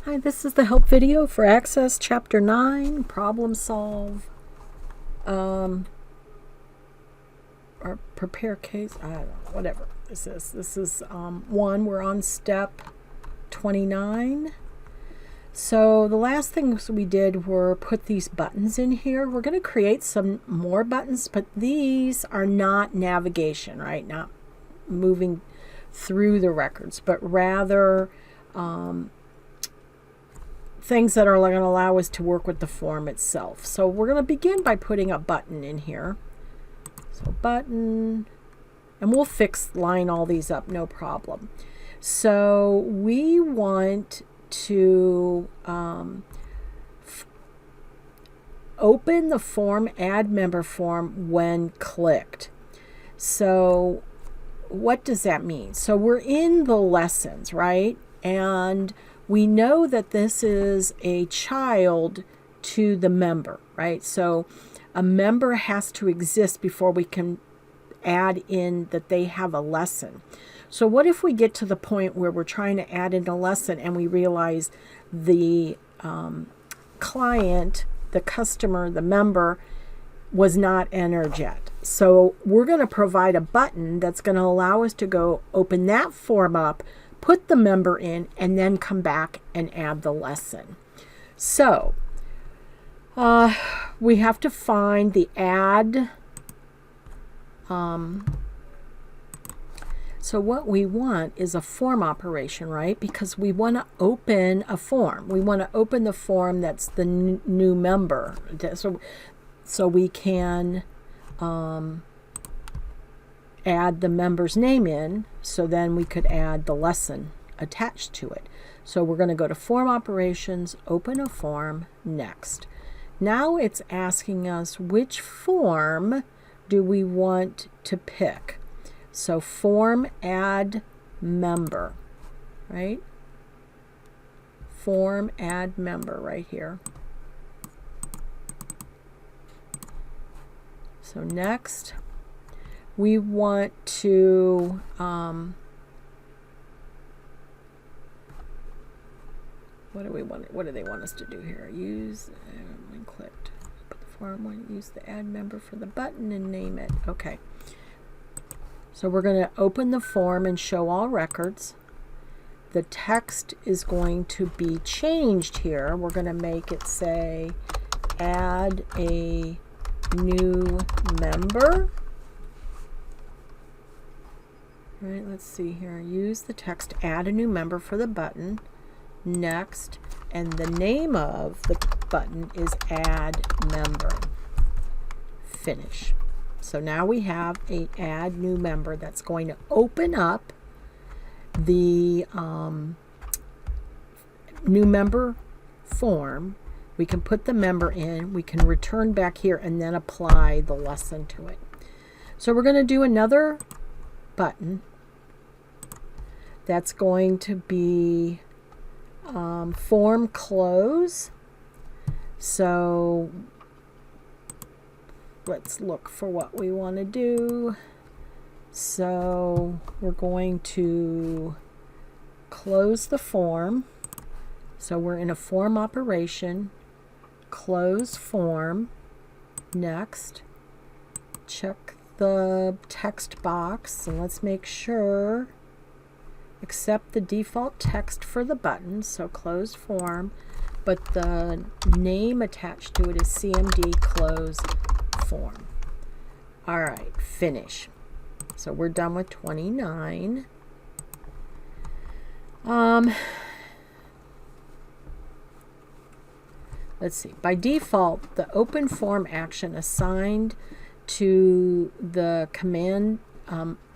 Hi, this is the help video for Access Chapter 9, Problem Solve, or PrepareCase, I don't know, whatever this is. This is one, we're on step 29. So the last things we did were put these buttons in here. We're going to create some more buttons, but these are not navigation, right? Not moving through the records, but rather things that are going to allow us to work with the form itself. So we're going to begin by putting a button in here. So button, and we'll line all these up, no problem. So we want to open the form, add member form when clicked. So what does that mean? So we're in the lessons, right? And we know that this is a child to the member, right? So a member has to exist before we can add in that they have a lesson. So what if we get to the point where we're trying to add in a lesson and we realize the client, the customer, the member was not entered yet? So we're going to provide a button that's going to allow us to go open that form up, put the member in, and then come back and add the lesson. So we have to find the add. So what we want is a form operation, right? Because we want to open a form. We want to open the form that's the new member. So we can add the member's name in, so then we could add the lesson attached to it. So we're going to go to Form Operations, Open a Form, Next. Now it's asking us which form do we want to pick. So Form Add Member, right? Form Add Member right here. So next, we want to what do they want us to do here? Use when clicked. Put the form, use the add member for the button and name it. Okay. So we're going to open the form and show all records. The text is going to be changed here. We're going to make it say add a new member. All right, let's see here. Use the text, add a new member for the button. Next, and the name of the button is add member. Finish. So now we have a add new member that's going to open up the new member form. We can put the member in, we can return back here and then apply the lesson to it. So we're going to do another button that's going to be form close. So let's look for what we want to do. So we're going to close the form. So we're in a form operation, close form. Next, check the text box and let's make sure accept the default text for the button, so close form, but the name attached to it is CMD close form. All right, finish. So we're done with 29. Let's see. By default, the open form action assigned to the command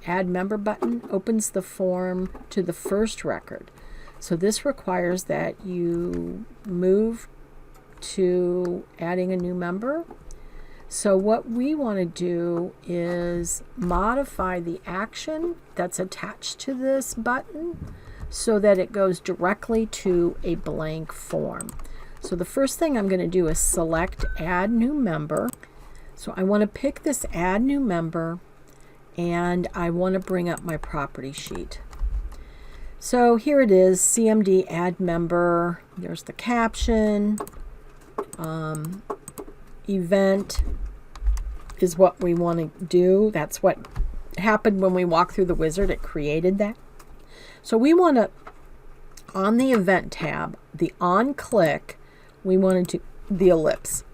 add member button opens the form to the first record. So this requires that you move to adding a new member. So what we want to do is modify the action that's attached to this button so that it goes directly to a blank form. So the first thing I'm going to do is select add new member. So I want to pick this add new member and I want to bring up my property sheet. So here it is, CMD add member. There's the caption. Event is what we want to do. That's what happened when we walked through the wizard. It created that. So we want to, on the event tab, the on click, we want to do the ellipse.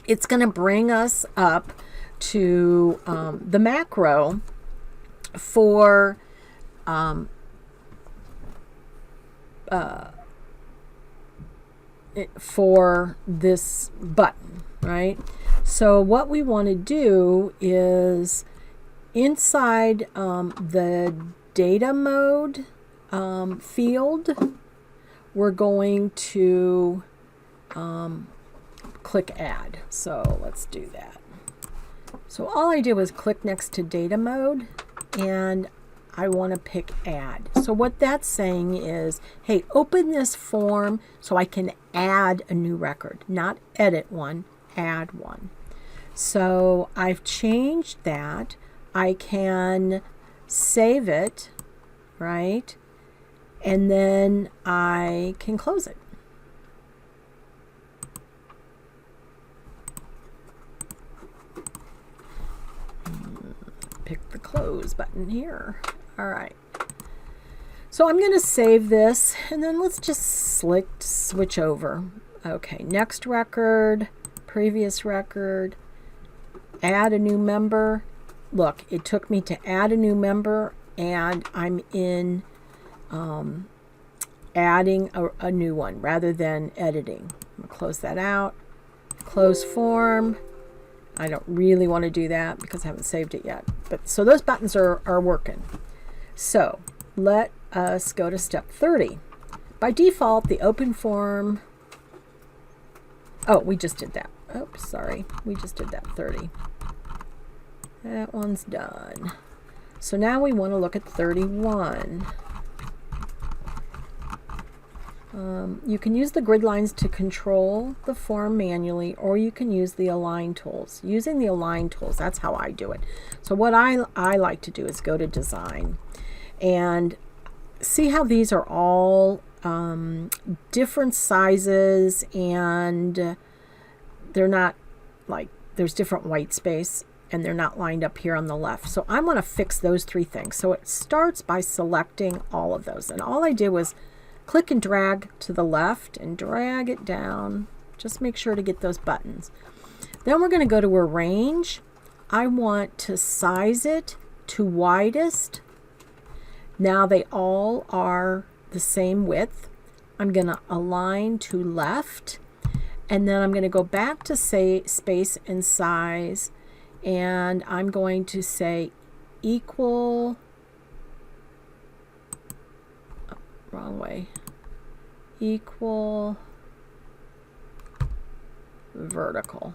It's going to bring us up to the macro for this button, right? So what we want to do is inside the data mode field, we're going to click add. So let's do that. So all I did was click next to data mode and I want to pick add. So what that's saying is, hey, open this form so I can add a new record, not edit one, add one. So I've changed that. I can save it, right? And then I can close it. Pick the close button here. All right. So I'm going to save this and then let's just switch over. Okay, next record, previous record, add a new member. Look, it took me to add a new member and I'm in adding a new one rather than editing. I'm going to close that out. Close form. I don't really want to do that because I haven't saved it yet. But so those buttons are working. So let us go to step 30. By default, the open form. Oh, we just did that. Oops, sorry. We just did that 30. That one's done. So now we want to look at 31. You can use the grid lines to control the form manually, or you can use the align tools. Using the align tools, that's how I do it. So what I like to do is go to design and see how these are all different sizes, and they're not like, there's different white space and they're not lined up here on the left. So I want to fix those three things. So it starts by selecting all of those, and all I did was click and drag to the left and drag it down. Just make sure to get those buttons. Then we're going to go to arrange. I want to size it to widest. Now they all are the same width. I'm going to align to left, and then I'm going to go back to say space and size, and I'm going to say equal, wrong way, equal vertical.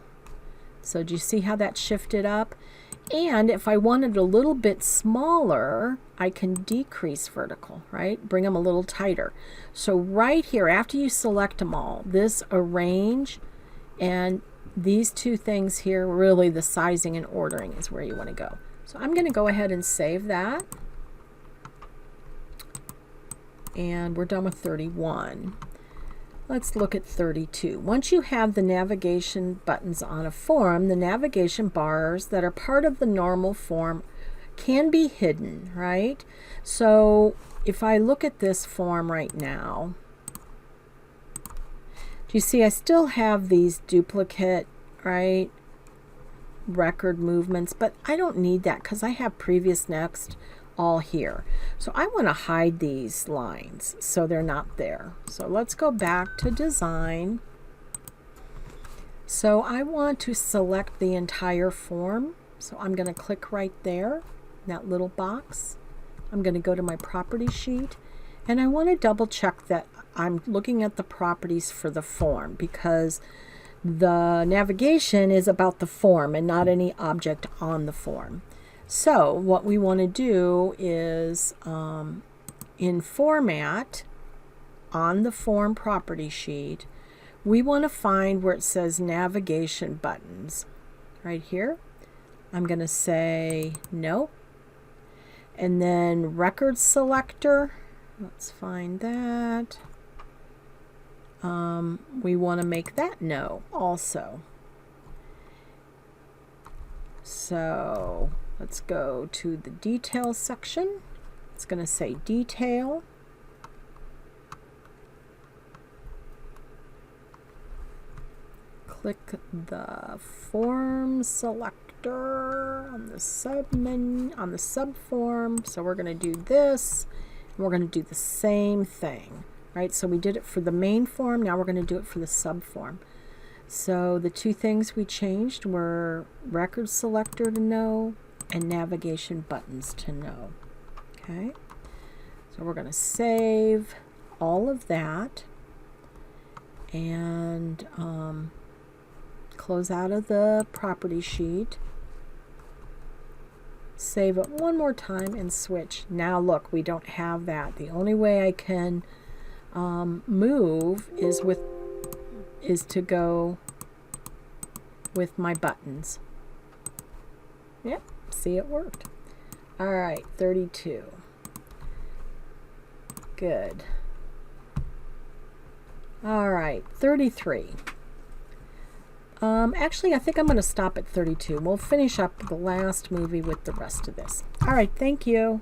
So do you see how that shifted up? And if I wanted a little bit smaller, I can decrease vertical, right? Bring them a little tighter. So right here, after you select them all, this arrange and these two things here, really the sizing and ordering is where you want to go. So I'm going to go ahead and save that. And we're done with 31. Let's look at 32. Once you have the navigation buttons on a form, the navigation bars that are part of the normal form can be hidden, right? So if I look at this form right now, do you see I still have these duplicate, right, record movements, but I don't need that because I have previous, next, all here. So I want to hide these lines so they're not there. So let's go back to design. So I want to select the entire form. So I'm going to click right there, that little box. I'm going to go to my property sheet, and I want to double check that I'm looking at the properties for the form, because the navigation is about the form and not any object on the form. So what we want to do is in format, on the form property sheet, we want to find where it says navigation buttons. Right here, I'm going to say no. And then record selector, Let's find that. We want to make that no also. So let's go to the details section. It's going to say detail. Click the form selector on the subform. So we're going to do this, and we're going to do the same thing, right? So we did it for the main form. Now we're going to do it for the subform. So the two things we changed were record selector to no and navigation buttons to no. Okay, so we're going to save all of that and close out of the property sheet. Save it one more time and switch. Now look, we don't have that. The only way I can move is to go with my buttons. Yep, see, it worked. All right, 32. Good. All right, 33. Actually, I think I'm going to stop at 32. We'll finish up the last movie with the rest of this. All right, thank you.